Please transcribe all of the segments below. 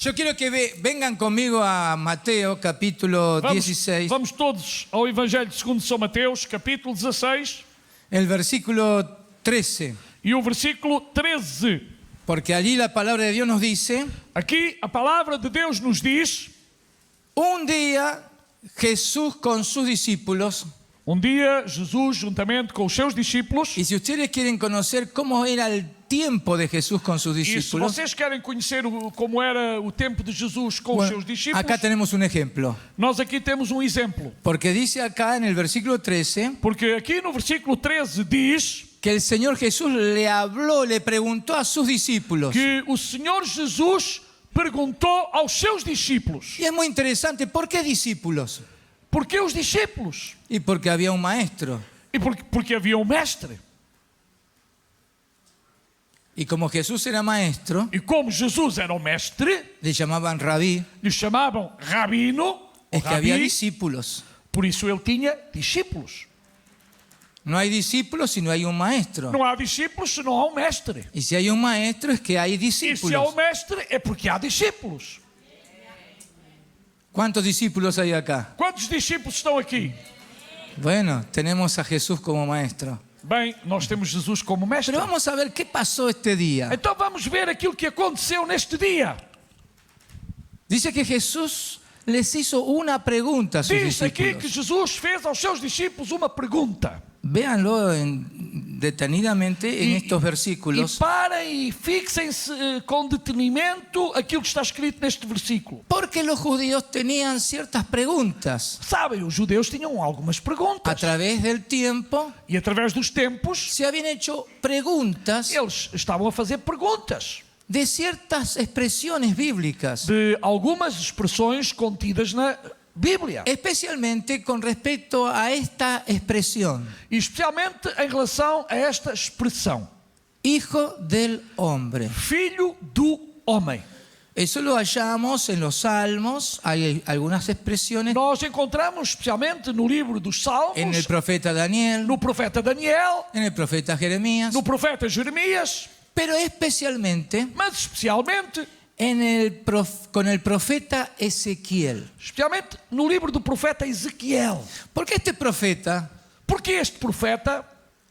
Yo quiero que vengan conmigo a Mateo capítulo 16, Vamos todos ao Evangelho segundo São Mateus, capítulo 16, el versículo 13, e o versículo 13. porque allí la palabra de Dios nos dice: Aqui a palavra de Deus nos diz: un día Jesús con sus discípulos, dia Jesus, juntamente com os seus discípulos, y si ustedes quieren conocer cómo era el tiempo de Jesús con sus e se discípulos, vocês querem conhecer como era o tempo de Jesus com os bueno, seus discípulos, acá tenemos un ejemplo, nós aqui temos um exemplo. porque dice acá en el versículo 13 Porque aqui no versículo 13 diz que el Señor Jesús le habló, le preguntó a sus discípulos. que o Senhor Jesus perguntou aos seus discípulos. Y es muy interesante, ¿por qué discípulos? Por que os discípulos? Y porque había un maestro. E porque havia um mestre. Y como Jesús era maestro, E como Jesus era o mestre, le llamaban rabí, lhe chamavam rabino, es que había rabi, discípulos. por isso ele tinha discípulos. No hay discípulos si no hay un maestro. Não há discípulos se não há um mestre. Y si hay un maestro es que hay E se há discípulos. um mestre é porque há discípulos. ¿Cuántos discípulos hay acá? Quantos discípulos estão aqui? Bueno, tenemos a Jesús como maestro. Bem, nós temos Jesus como mestre. Pero vamos a ver qué pasó este día. Então vamos ver aquilo que aconteceu neste dia. Dice que Jesús les hizo una pregunta a sus Diz aqui que discípulos. Jesus fez aos seus discípulos uma pergunta. Véanlo detenidamente en estos E versículos. parem e fixem-se com detenimento aquilo que está escrito neste versículo. Porque los judíos tenían ciertas preguntas. Sabem, os judeus tinham algumas A perguntas. través del tiempo E através dos tempos, se habían hecho preguntas eles estavam a fazer perguntas de ciertas expresiones bíblicas, de algumas expressões contidas na Bíblia. especialmente con respecto a esta expresión, E especialmente em relação a esta expressão: hijo del hombre. filho do homem. Eso lo hallamos en los Salmos, hay algunas expresiones, Nós encontramos especialmente no livro dos Salmos, en el profeta Daniel, no profeta Daniel, en el profeta Jeremías, no profeta Jeremias, pero especialmente mas especialmente con el profeta Ezequiel. no livro do profeta Ezequiel. Porque este profeta Porque este profeta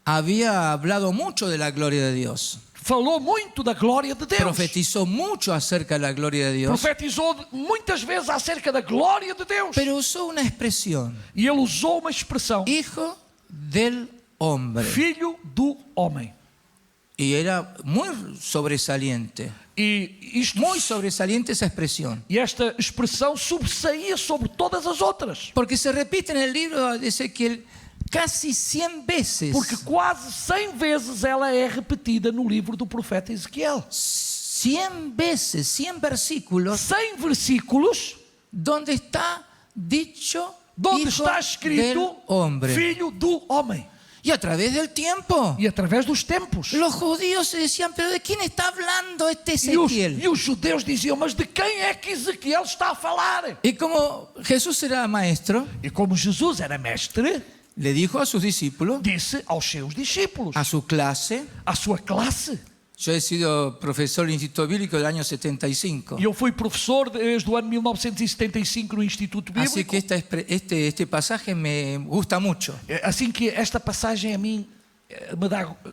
había hablado mucho de la gloria de Dios, falou muito da glória de Deus. profetizó mucho acerca de la gloria de Dios, Profetizou muitas vezes acerca da glória de Deus. pero usó una expresión, E ele usou uma expressão: hijo del hombre, filho do homem. y era muy sobresaliente, muy sobresaliente esa expresión, E esta expressão sobressaía sobre todas as outras. porque se repite en el libro de Ezequiel casi 100 veces, Porque quase 100 vezes ela é repetida no livro do profeta Ezequiel. 100 veces, 100 versículos, 100 versículos donde está dicho donde hijo está del escrito hombre. filho do homem. Y a través del tiempo, E através dos tempos. los judíos se decían, pero ¿de quién está hablando este E Ezequiel? os judeus diziam: mas de quem é que Ezequiel está a falar? Y como Jesús era maestro, E como Jesus era mestre, le dijo a sus discípulos, disse aos seus discípulos, a su clase, à sua classe. yo he sido profesor del Instituto Bíblico del año 75, E eu fui professor desde o ano 1975 no Instituto así Bíblico. que este pasaje me gusta mucho. Assim que esta passagem a mim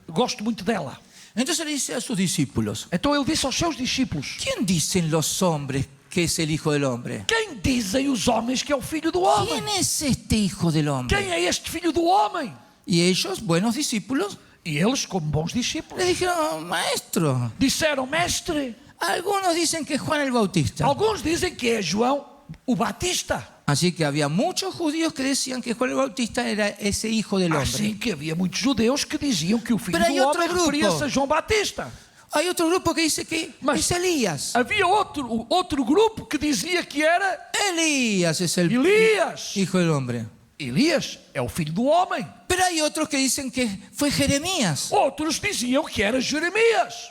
gosto muito dela. Entonces le dice a sus discípulos, Então ele disse aos seus discípulos: ¿quién dicen los hombres que es el Hijo del Hombre? quem dizem os homens que é o filho do homem? ¿Quién es este Hijo del Hombre? Quem é este filho do homem? Y ellos, buenos discípulos, E eles, como bons le discípulos, dijeron, maestro, disseram: mestre, algunos dicen que es Juan el Bautista. alguns dizem que é João o Batista. Así que había muchos judíos que decían que Juan el Bautista era ese Hijo del Assim Hombre. que havia muitos judeus que diziam que o filho Pero hay do outro homem grupo. referia-se a João Batista. Hay otro grupo que dice que Mas- es Elías. Havia outro grupo que dizia que era Elías es el Elias. Hijo del Hombre. Elias é o filho do homem. Pero hay otros que dicen que fue Jeremías. Outros diziam que era Jeremias.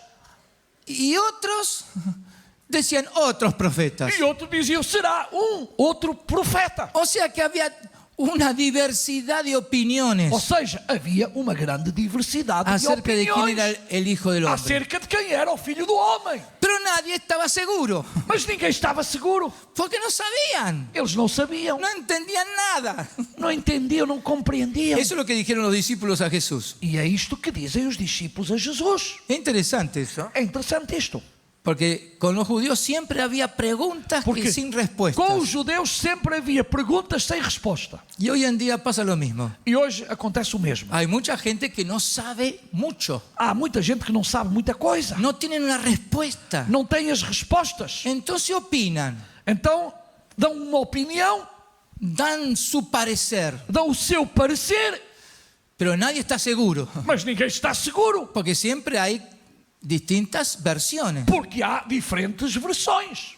Y otros decían otros profetas. E outros diziam: será outro profeta. O sea que había una diversidad de Ou opiniones seja, havia uma grande diversidade de acerca de quién opiniões era el Hijo del Hombre. acerca de quem era o Filho do Homem. Pero nadie estaba seguro, Mas ninguém estava seguro. porque no sabían, Eles não sabiam, no entendían nada. não entendiam, não compreendiam. Eso es lo que dijeron los discípulos a Jesús. E é isto que dizem os discípulos a Jesus. Es interesante eso, É interessante isto. porque con los judíos siempre había preguntas Porque y sin respuestas. com os judeus sempre havia perguntas sem resposta. Y hoy en día pasa lo mismo. E hoje acontece o mesmo. Hay mucha gente que no sabe mucho, Há muita gente que não sabe muita coisa. no tienen una respuesta. Não tem as respostas. Entonces opinan, Então, dão uma opinião, dan su parecer, dão o seu parecer, pero nadie está seguro, mas ninguém está seguro. porque siempre hay distintas versiones. Porque há diferentes versões.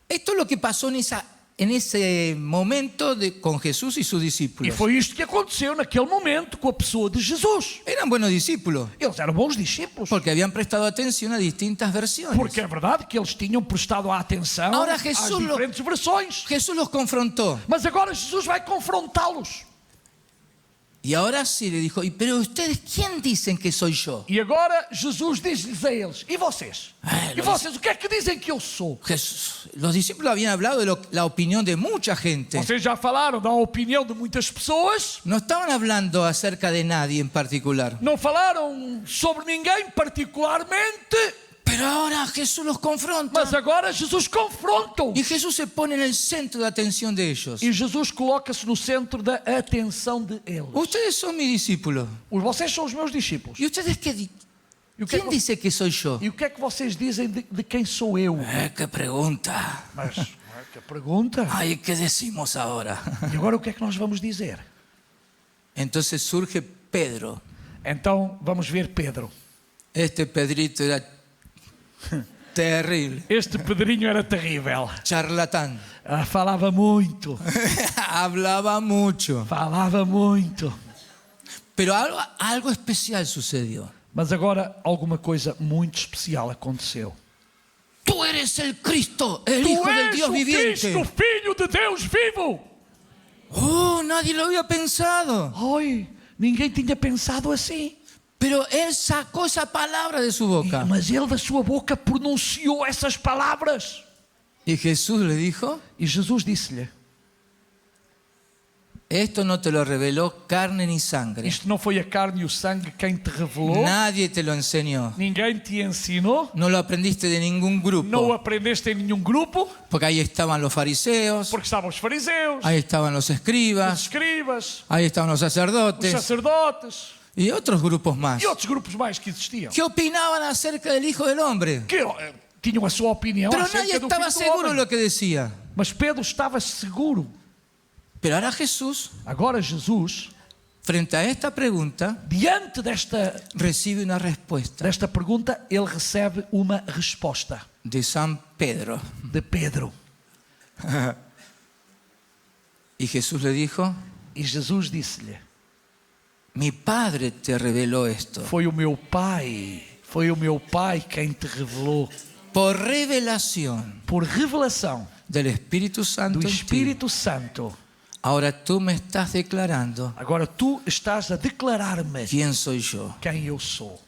Esto es lo que pasó en ese momento con Jesús y sus E discípulos. foi isto que aconteceu naquele momento com a pessoa de Jesus. Eran buenos discípulos, Eles eram bons discípulos. porque habían prestado atención a distintas versiones. Porque é verdade que eles tinham prestado a atenção Agora, às Jesus diferentes versões. Jesús los confrontó. Mas agora Jesus vai confrontá-los. Y ahora sí le dijo, pero ustedes, ¿quién dicen que soy yo? E agora Jesus diz-lhes a eles: E vocês? Ah, E vocês, o que é que dizem que eu sou? Los discípulos habían hablado de la opinión de mucha gente. Vocês já falaram da opinião de muitas pessoas. No estaban hablando acerca de nadie en particular. Não falaram sobre ninguém particularmente. Pero ahora Jesús los confronta. Mas agora Jesus confronta-os. Y Jesús se pone en el centro de atención de ellos. E Jesus coloca-se no centro da atenção de eles. Ustedes son mis discípulos. Vocês são os meus discípulos. ¿Y ustedes qué? E o que é ¿Quién que, dice que soy yo? e o que é que vocês dizem de quem sou eu? ¿Qué pregunta? Mas, que pergunta. Ay, ¿qué decimos ahora? E agora o que é que nós vamos dizer? Entonces surge Pedro. Então vamos ver Pedro. Este Pedrito era terrible, Este Pedrinho era terrível. charlatán. Falava muito. Hablaba mucho. Falava muito. Pero algo especial sucedió. Mas agora alguma coisa muito especial aconteceu. Tú eres el Cristo, el Tu Hijo del és Dios o viviente. Cristo, Filho de Deus vivo. Oh, nadie lo había pensado. Oi, ninguém tinha pensado assim. Pero él sacó esa palabra de su boca. Mas ele da sua boca pronunciou essas palavras. Y Jesús le dijo, E Jesus disse-lhe: esto no te lo reveló carne ni sangre. Isto não foi a carne e o sangue quem te revelou. Nadie te lo enseñó. Ninguém te ensinou. No lo aprendiste de ningún Não o grupo. aprendeste em nenhum grupo. Porque ahí estaban los fariseos, Porque estavam os fariseus, ahí estaban los os escribas, escribas, ahí estaban los os sacerdotes sacerdotes y otros grupos más e outros grupos mais que existiam. que opinaban acerca del Hijo del Hombre. Que tinham a sua opinião Pero nadie acerca do estaba Filho do seguro de Homem. lo que decía. Mas Pedro estava seguro. Pero ahora Jesús, Agora Jesus, frente a esta pregunta, diante desta recibe una respuesta pergunta, ele recebe uma resposta de San Pedro. de Pedro. Y Jesús le dijo, E Jesus disse-lhe: mi Padre te reveló esto. Foi o meu Pai quem te revelou, Por revelación por revelação del Espíritu Santo do en ti. Espírito Santo. Ahora tú me estás declarando Agora tu estás a declarar-me quién soy yo. quem eu sou.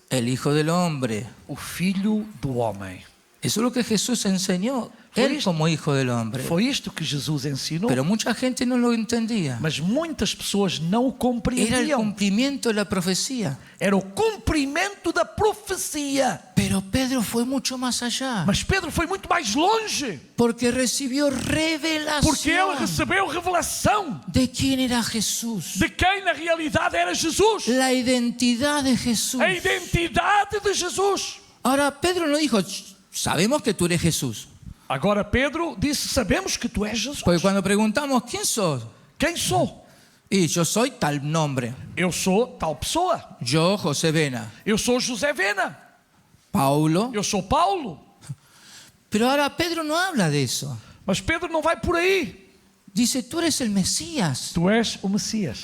El Hijo del Hombre. O Filho do Homem. Eso es lo que Jesús enseñó. Él como Hijo del Hombre. Foi isto que Jesus ensinou. Pero mucha gente no lo entendía. Mas muitas pessoas não o Era el compreendiam. cumplimiento de la profecía. Era o cumprimento da profecia. Pero Pedro fue mucho más allá. Mas Pedro foi muito mais longe. Porque recibió Porque ele revelación recebeu revelação de quién era Jesús. de quem na realidade era Jesus. La identidad de Jesús. A identidade de Jesus. Ahora Pedro no dijo, sabemos que tú eres Jesús. Agora Pedro disse: sabemos que tu és Jesus. Porque cuando preguntamos, ¿quién sos? Quem sou? Y yo soy tal nombre. Eu sou tal pessoa. Yo, José Vena. Eu sou José Vena. Paulo. Eu sou Paulo. Pero ahora Pedro no habla de eso. Mas Pedro não vai por aí. Dice, tú eres el Mesías Tu és o Messias.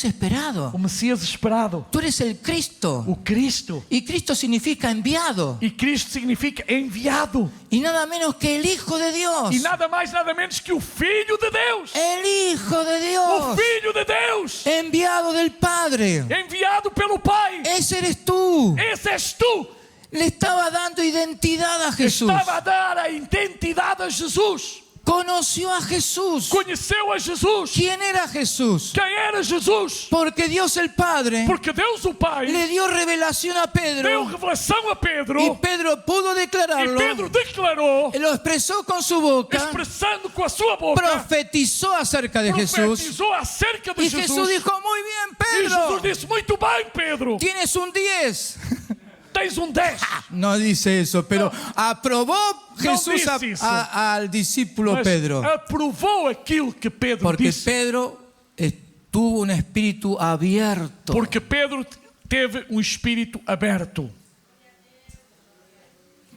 esperado. O Messias esperado. Tú eres el Cristo. O Cristo. Y Cristo significa enviado. E Cristo significa enviado. Y nada menos que el Hijo de Dios. E nada mais, nada menos que o Filho de Deus. El Hijo de O Dios. Filho de Deus. Enviado del Padre. Enviado pelo Pai. Ese eres tú. Esse és tu. Le estaba dando identidad a Jesús. Estava a dar a identidade a Jesus. Conoció a Jesús. Conheceu a Jesus. ¿Quién era Jesús? Quem era Jesus? Porque Dios el Padre Porque Deus o Pai le dio revelación a deu Pedro. revelação a Pedro. Y Pedro pudo E declararlo. Pedro declarou, Lo expresó con su boca. expressando com a sua boca, Profetizó acerca de Jesús. profetizou acerca de Y Jesús dijo, muy bien, E Jesus Pedro. disse, muito bem, Pedro, Tienes un 10. tens 10. No dice eso, pero aprobó Jesús dice eso. al discípulo Mas Pedro. aprovou aquilo que Pedro Porque disse. Pedro tuvo un espíritu abierto. Porque Pedro teve espírito aberto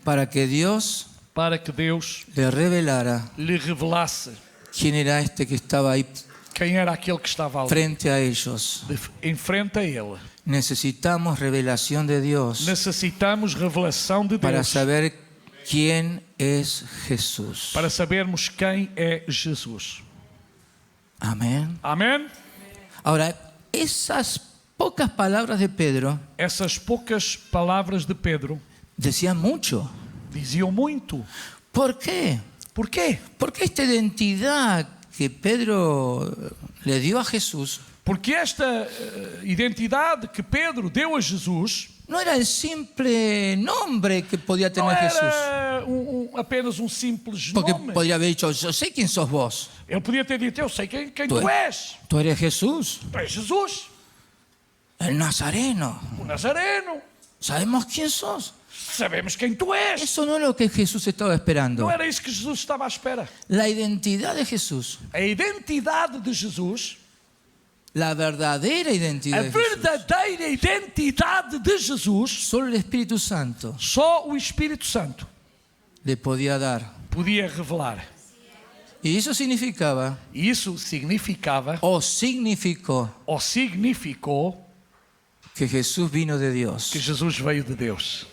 Para que Dios para que Deus le revelara lhe revelasse quién era este que estaba ahí quem era aquele que estava ali, frente a ellos. em frente a ele. Necesitamos revelación de Dios Necessitamos revelação de para Deus saber quién es Jesús. para sabermos quem é Jesus. Amén. Amém? Ahora, esas pocas palabras de Pedro Essas poucas palavras de Pedro decían mucho. diziam muito. ¿Por qué? Por quê? Porque esta identidad que Pedro le dio a Jesús Porque esta identidade que Pedro deu a Jesus no era el simple nombre que podía não tener Jesús. era apenas simples Porque nome. podría haber dicho, yo sé quién sos vos. Ele podia ter dito, eu sei quem Tu tu és. Tú eres Jesús, Tu és Jesus, el Nazareno. o Nazareno. Sabemos quién sos. Sabemos quem tu és. Eso no es lo que Jesús estaba esperando. Não era isso que Jesus estava à espera. La identidad de Jesús, A identidade de Jesus, la verdadera a identidad de Jesús, verdadeira identidade de Jesus, solo el Espíritu Santo só o Espírito Santo le podía dar. podia revelar. Y eso significaba, E isso significava, o significó, ou significou, que Jesús vino de Dios. que Jesus veio de Deus.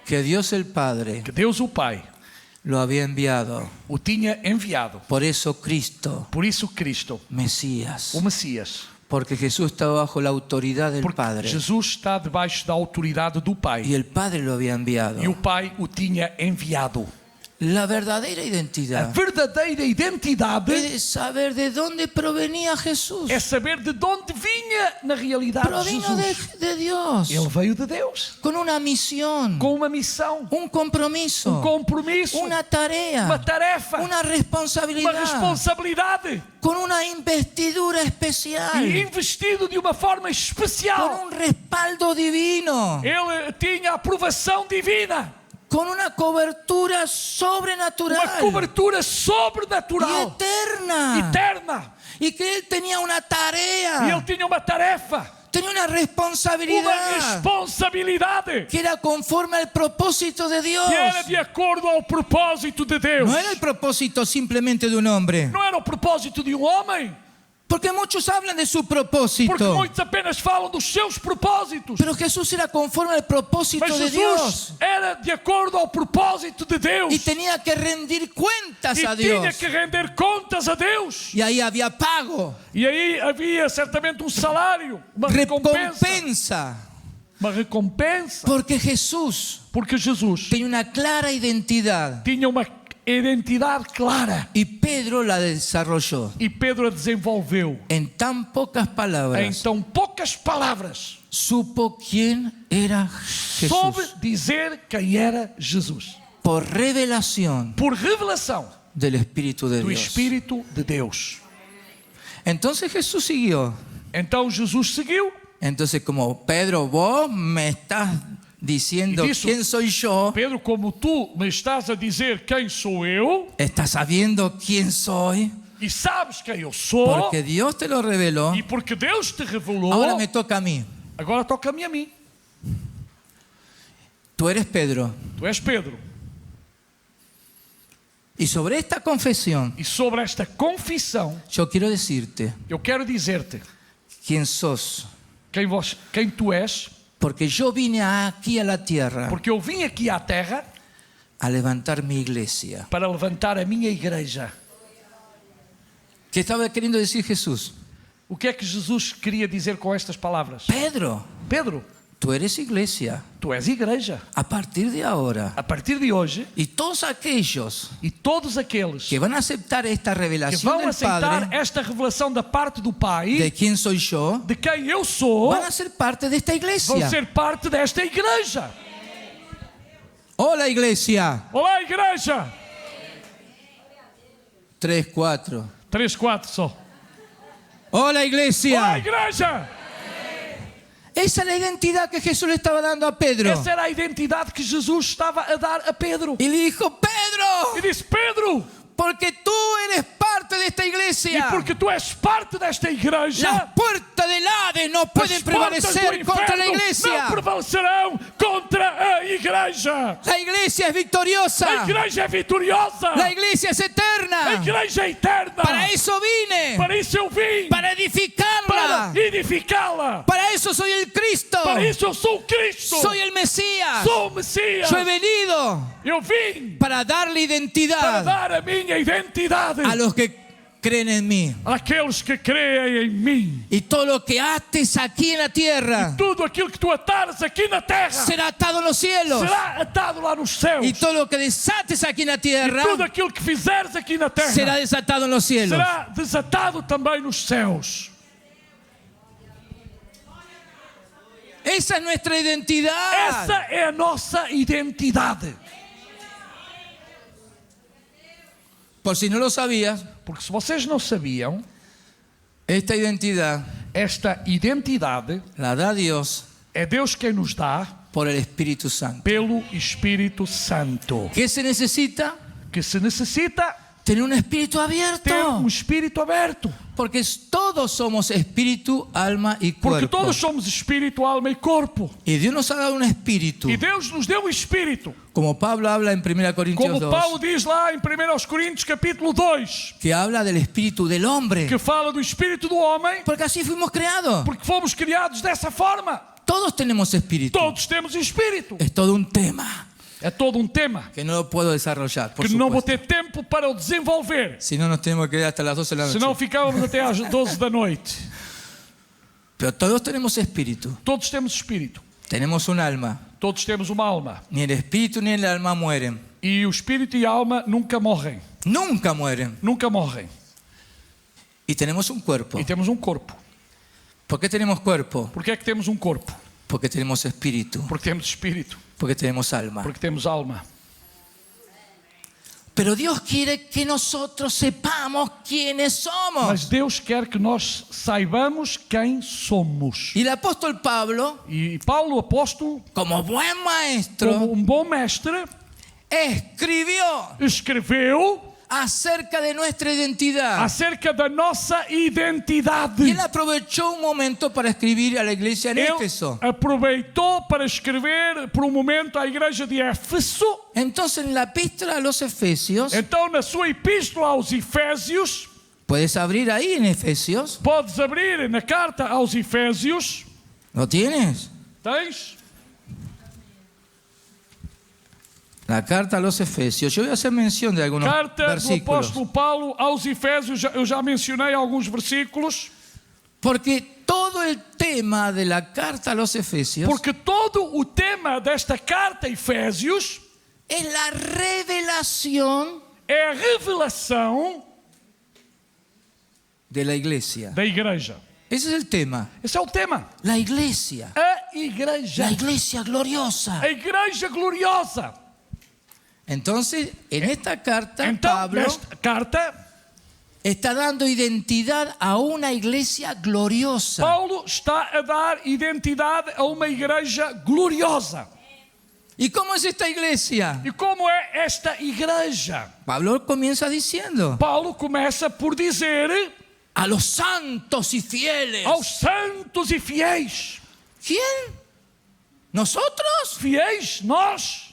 Que Dios el Padre Que Deus o Pai lo había enviado. o tinha enviado. Por eso Cristo, Por isso Cristo, Mesías. o Messias. Porque Jesús estaba bajo la autoridad del Porque Padre. Jesus está debaixo da autoridade do Pai. Y el Padre lo había enviado. E o Pai o tinha enviado. La verdadera A identidad verdadeira identidade es saber de dónde provenía Jesús. é saber de onde vinha na realidade Provino Jesus. de Dios. Ele veio de Deus Con una misión, com uma missão, compromiso, compromisso, una tarea, uma tarefa, una uma responsabilidad, responsabilidade con una investidura especial, e investido de uma forma con especial. un respaldo divino, Ele tinha aprovação divina, con una cobertura uma sobrenatural cobertura y sobrenatural, eterna. eterna. Y que él tenía una E tarea, ele tinha uma tarefa, tenía una uma responsabilidad responsabilidade que era conforme al propósito de Dios. que era de acordo ao propósito de Deus. No era el propósito simplemente de un hombre. Não era o propósito de homem, Porque muchos hablan de su porque propósito. muitos apenas falam dos seus propósitos. Pero Jesús era conforme al propósito Mas de Jesus Dios. era de acordo ao propósito de Deus. Y tenía que rendir cuentas E a tinha Dios. que render contas a Deus. Y ahí había pago, E aí havia certamente salário, uma recompensa. recompensa. Uma recompensa. Porque Jesús Porque Jesus tenía una clara identidad. tinha uma identidade clara. Y Pedro la desarrolló. E Pedro a desenvolveu. En tan pocas Em palabras, tão poucas palavras, supo quién era soube Jesús. dizer quem era Jesus. Por revelación Por revelação del Espíritu de do Dios. Espírito de Deus. Entonces Jesús siguió. Então Jesus seguiu. Entonces, como Pedro, vos me estás diciendo Y dijo, quién soy yo, Pedro, como tu me estás a dizer quem sou eu, estás sabiendo quién soy, e sabes quem eu sou, porque Dios te lo reveló. e porque Deus te revelou, Ahora me toca a mí. agora toca-me a mim. Tú eres Pedro, Tu és Pedro, Y sobre esta confesión, E sobre esta confissão, yo quiero decirte eu quero dizer-te quién sos. quem tu és, Porque yo vine aquí a la tierra porque eu vim aqui à terra a levantar mi iglesia. para levantar a minha igreja. ¿Qué estaba queriendo decir Jesús? O que é que Jesus queria dizer com estas palavras? Pedro, Pedro, tú eres iglesia. tu és igreja. A partir de ahora. A partir de hoje, Y todos aquellos e todos aqueles que van a aceptar esta que revelación vão del aceitar Padre, esta revelação da parte do de Pai, quién soy yo, de quem eu sou, van a ser parte de esta vão iglesia. ser parte desta igreja. Hola iglesia. Olá, igreja! 3, 4. 3, 4 só. Hola Olá, iglesia. igreja! Esa es la identidad que Jesús le estaba dando a Pedro. Essa era a identidade que Jesus estava a dar a Pedro. Y le dijo, Pedro, E disse: Pedro, porque tú eres parte de esta e iglesia, porque tu és parte desta igreja, las puertas del Hades no pueden as portas do prevalecer contra la inferno iglesia. não prevalecerão contra a igreja. La iglesia es victoriosa. A igreja é vitoriosa. La iglesia es A eterna. igreja é eterna. Para eso vine. Para isso eu vim. Para edificarla. Para edificá-la. Para eso soy el Cristo. Para isso eu sou o Cristo. Soy el Mesías. Sou o Messias. Yo he venido Eu vim para darle para identidad dar a minha identidade a los que creen en mí. àqueles que creem em mim. Y todo lo que ates aquí en la tierra Tudo aquilo que tu atares aqui na terra será atado en los cielos. será atado lá nos céus. Y todo lo que desates aquí en la tierra Tudo aquilo que fizeres aqui na terra será desatado en los cielos. será desatado também nos céus. Esa es nuestra identidad. Essa é a nossa identidade. Por si no lo sabías, Porque se vocês não sabiam, esta identidad esta identidade la da Dios é Deus quem nos dá por el Espíritu Santo. pelo Espírito Santo. ¿Qué se necesita? Que se necessita Tener un espíritu abierto. ter espírito aberto. Porque todos somos espíritu, alma y Porque cuerpo. todos somos espírito, alma e corpo. Y Dios nos ha dado un espíritu. E Deus nos deu o espírito. Como Pablo habla en 1 Corintios Como 2. Paulo diz lá em 1 Coríntios capítulo 2, Que habla del espíritu del hombre. que fala do espírito do homem, Porque así fuimos creados. porque fomos criados dessa forma. Todos tenemos espíritu. Todos temos espírito. Es todo un tema É todo um tema que no lo puedo desarrollar, por que não vou supuesto. ter tempo para o desenvolver. Si no, nos tenemos que ir hasta las 12 de la noche. Senão ficávamos até às 12 da noite. Pero todos tenemos espíritu. Todos temos espírito. Tenemos un alma. Todos temos uma alma. Ni el espíritu ni el alma mueren. E o espírito e a alma nunca morrem. Nunca mueren. Nunca morrem. Y tenemos un cuerpo. E temos um corpo. ¿Por qué tenemos cuerpo? Por que é que temos um corpo? Porque tenemos espíritu. Porque temos espírito. Porque tenemos alma. Porque temos alma. Pero Dios quiere que nosotros sepamos quiénes somos. Mas Deus quer que nós saibamos quem somos. Y el apóstol Pablo, E Paulo, apóstolo, como buen como maestro, bom mestre, escribió escreveu acerca de nuestra identidad. acerca da nossa Y identidade. él aprovechó un momento para escribir a la iglesia en Ele Éfeso. aproveitou para escrever por um momento à igreja de Éfeso. Entonces, en la epístola a los Efesios, Então, na sua epístola aos Efésios, puedes abrir ahí en Efesios. podes abrir na carta aos Efésios. ¿Lo tienes? Tens? La carta a los Efesios. Yo voy a hacer mención de algunos Carta do versículos. apóstolo Paulo aos Efésios. Eu já mencionei alguns versículos. Porque todo el tema de la carta a los Efesios Porque todo o tema desta carta a Efésios es la revelación é a revelação de la iglesia. da igreja. Ese es el tema. Esse é o tema. La iglesia. A igreja. La iglesia gloriosa. A igreja gloriosa. Entonces, en esta carta, Então, Pablo nesta carta, está dando identidad a una iglesia gloriosa. Paulo está a dar identidade a uma igreja gloriosa. ¿Y cómo es esta iglesia? E como é esta igreja? Pablo comienza diciendo: Paulo começa por dizer a los santos y fieles. aos santos e fiéis. ¿Quién? ¿Nosotros? Fiéis, nós.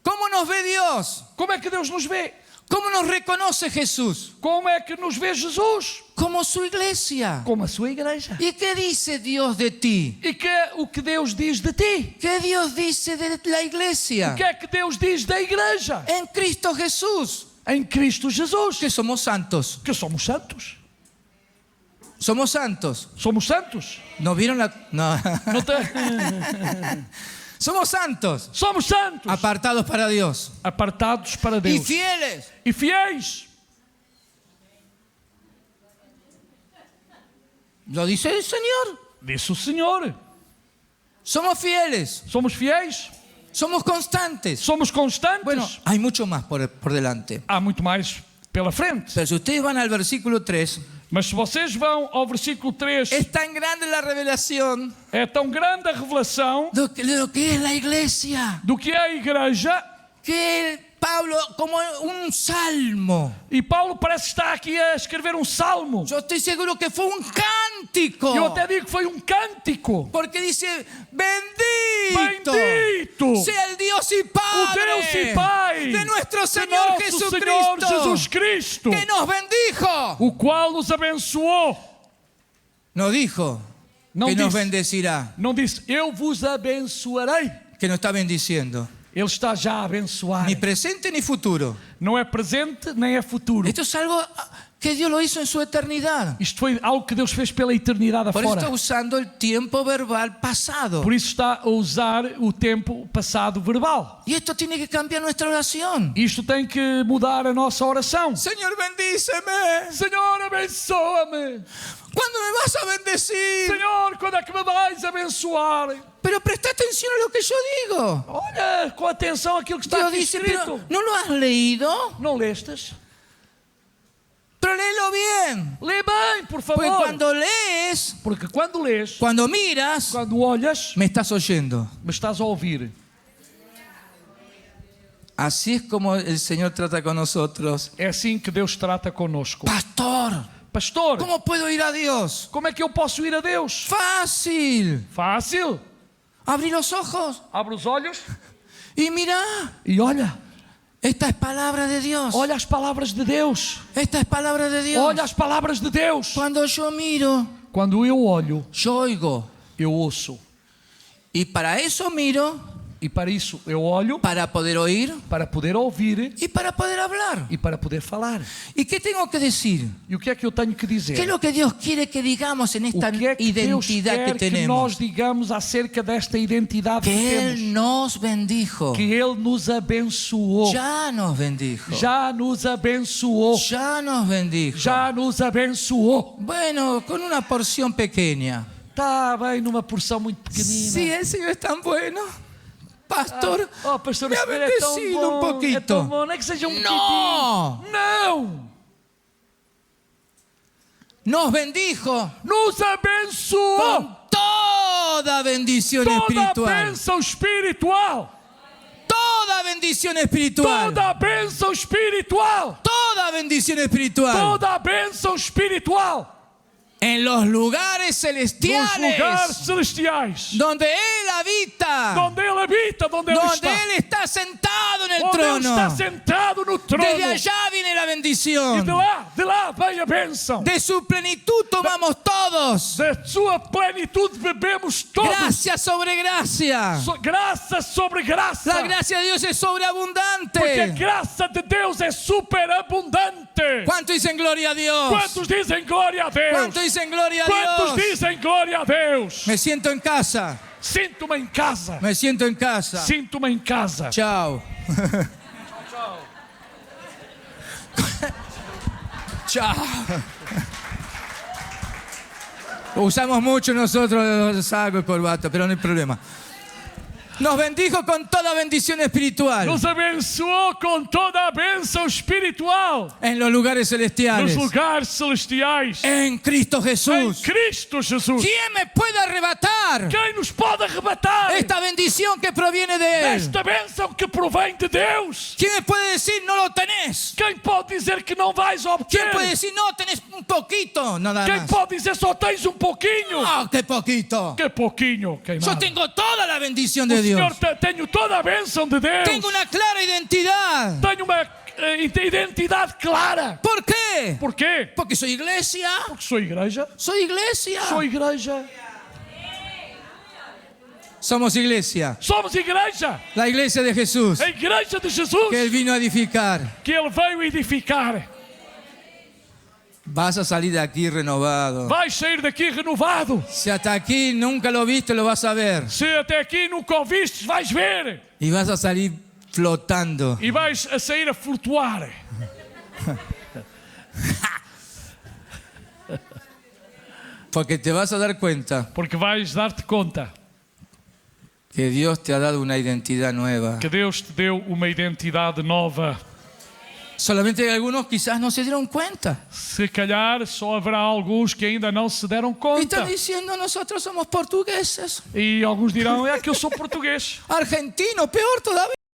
¿Cómo nos ve Dios? Como é que Deus nos vê? ¿Cómo nos reconoce Jesús? Como é que nos vê Jesus? Como su iglesia. Como a sua igreja. ¿Y qué dice Dios de ti? E o que Deus diz de ti? ¿Qué Dios dice de la iglesia? O que é que Deus diz da igreja? En Cristo Jesús, Em Cristo Jesus. que somos santos. Que somos santos. Somos santos. Somos santos. ¿No vieron la...? No. Não tem... Somos santos. Somos santos. Apartados para Dios. Apartados para Y Deus. fieles. E fiéis. Lo dice el Señor. Disse o Senhor. Somos fieles. Somos fiéis. Somos constantes. Somos constantes. Bueno, hay mucho más por delante. Há muito mais pela frente. Pero si ustedes van al versículo 3, Mas se vocês vão ao versículo 3, es tan grande la revelación é tão grande a revelação de lo que es la iglesia, do que é a igreja, que Pablo, como un salmo, e Paulo parece estar aqui a escrever um salmo. yo estoy seguro que fue un cántico, Eu até digo que foi um cântico. porque dice, bendito, Bendito sea el Dios y o Padre Deus e Pai de nuestro de Señor nosso Jesucristo, Senhor Jesus Cristo, que nos bendijo. o qual nos abençoou. No dijo Não que nos disse, bendecirá, não disse, eu vos abençoarei. que nos está bendiciendo, Ele está já a abençoar. ni presente ni futuro. Não é presente nem é futuro. Esto es algo que Dios lo hizo en su eternidad. Isto foi algo que Deus fez pela eternidade Por eso está afora. usando el tiempo verbal pasado. Por isso está a usar o tempo passado verbal. Y esto tiene que cambiar nuestra oración. Isto tem que mudar a nossa oração. Señor, bendíceme. Senhor, abençoa-me. ¿Cuándo me vas a bendecir? Senhor, quando é que me vais abençoar? Pero presta atención a lo que yo digo. Olha com atenção aquilo que está Dios aqui dice, escrito. pero ¿no lo has leído? Não lestes? Pero léelo bien. Lê bem, por Porque favor. cuando lees, Porque quando lês, cuando miras, quando olhas, me estás oyendo. me estás a ouvir. Así es como el Señor trata con nosotros. É assim que Deus trata conosco. Pastor, Pastor, ¿cómo puedo ir a Dios? como é que eu posso ir a Deus? Fácil. Fácil. Abrí los ojos Abre os olhos y mira. e olha. Esta es palabra de Dios. Olha as palavras de Deus. Esta es palabra de Dios. Olha as palavras de Deus. Cuando yo miro, Quando eu olho, yo oigo. eu ouço. Y para eso miro, E para isso eu olho, para poder oír para poder ouvir y para poder hablar. e para poder falar. ¿Y qué tengo que decir? E o que é que eu tenho que dizer? ¿Qué es lo que Dios quiere que digamos en O esta que é que Deus identidad quer que que tenemos? nós digamos acerca desta identidade que Que Él temos? nos bendijo. Que Ele nos abençoou. Ya nos bendijo. Já nos abençoou. Ya nos bendijo. Já nos abençoou. Bueno, con una porción pequeña. Está bem numa porção muito pequenina. Si el Señor es tan bueno, pastor, Oh, pastor, me ha o Senhor é tão bendecido bom. un poquito. É tão bom, nem que seja No. pouquinho. Não! Nos bendijo Nos abençoou. con toda bendición Toda espiritual. bênção espiritual. Toda bendición espiritual. Toda bênção espiritual. Toda bendición espiritual. Toda bênção espiritual. En los lugares Nos celestiales. lugares celestiais. Donde Él habita. Donde Ele habita, donde Ele Donde está. Él está sentado en el Onde Ele está trono. sentado no trono. Desde allá viene la E bendición. de lá vem a bênção. De su plenitud tomamos todos. Da sua plenitude bebemos todos. Gracia sobre gracia. Graça sobre graça. La gracia de Dios es Porque a sobreabundante. graça de Deus é superabundante. ¿Cuánto dicen gloria a Dios? Quantos dizem glória a Deus? ¿Cuánto dicen gloria a Quantos Dios? dizem glória a Deus? Me siento en casa. Sinto-me em casa. Me siento en casa. Sinto-me em casa. Chao. Chao. Usamos mucho nosotros saco y corbata, pero no hay problema. Nos bendijo con toda bendición espiritual Nos abençoou com toda a bênção espiritual en los lugares celestiales. nos lugares celestiais. En Cristo Em Jesús. Cristo Jesus. ¿Quién me puede arrebatar Quem nos pode arrebatar esta bendición que proviene de Él? esta bênção que provém de Deus? ¿Quién me puede decir no lo tenés? Quem pode dizer que não vais ¿Quién obter? puede decir no tenés un poquito? Nada Quem más. pode dizer só tens um pouquinho? ¡Ah, qué poquito! Que pouquinho, quem Yo nada. tengo toda la bendición de Você Dios. Senhor, tenho toda a bênção de Deus. Tengo una clara identidad. Tenho uma identidade clara. ¿Por quê? Por quê? Porque soy iglesia. Porque sou igreja. Soy iglesia. Sou igreja. Somos iglesia. Somos igreja. La iglesia de Jesús. A igreja de Jesus. Que Él vino a edificar. Que Ele veio edificar. Vas a salir de aquí renovado. Vais sair daqui renovado. Si hasta aquí nunca lo viste, lo vas a ver. Se até aqui nunca o vistes, vais ver. Y vas a salir flotando. E vais a sair a flutuar. Porque te vas a dar cuenta Porque vais dar-te conta que Dios te ha dado una identidad nueva. que Deus te deu uma identidade nova. Solamente algunos quizás no se dieron cuenta. Se calhar só haverá alguns que ainda não se deram Y conta. están diciendo, nosotros somos portugueses. E alguns dirão, é que eu sou português. Argentino, peor todavía.